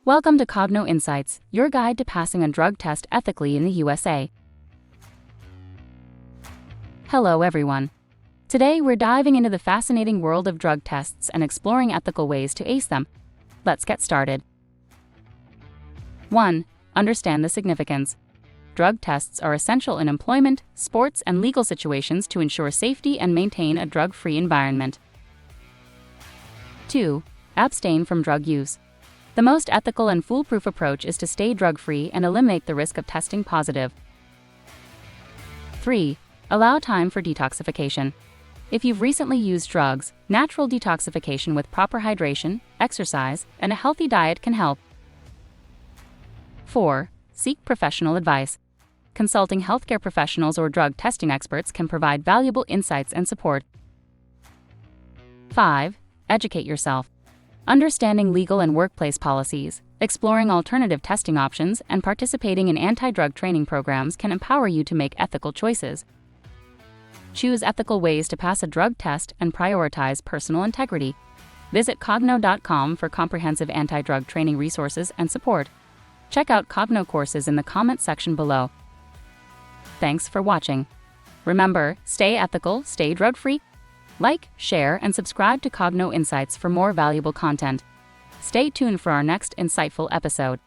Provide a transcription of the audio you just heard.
Welcome to Coggno Insights, your guide to passing a drug test ethically in the USA. Hello everyone. Today we're diving into the fascinating world of drug tests and exploring ethical ways to ace them. Let's get started. 1. Understand the significance. Drug tests are essential in employment, sports, and legal situations to ensure safety and maintain a drug-free environment. 2. Abstain from drug use. The most ethical and foolproof approach is to stay drug-free and eliminate the risk of testing positive. 3. Allow time for detoxification. If you've recently used drugs, natural detoxification with proper hydration, exercise, and a healthy diet can help. 4. Seek professional advice. Consulting healthcare professionals or drug testing experts can provide valuable insights and support. 5. Educate yourself. Understanding legal and workplace policies, exploring alternative testing options, and participating in anti-drug training programs can empower you to make ethical choices. Choose ethical ways to pass a drug test and prioritize personal integrity. Visit Coggno.com for comprehensive anti-drug training resources and support. Check out Coggno courses in the comment section below. Thanks for watching. Remember, stay ethical, stay drug-free. Like, share, and subscribe to Coggno Insights for more valuable content. Stay tuned for our next insightful episode.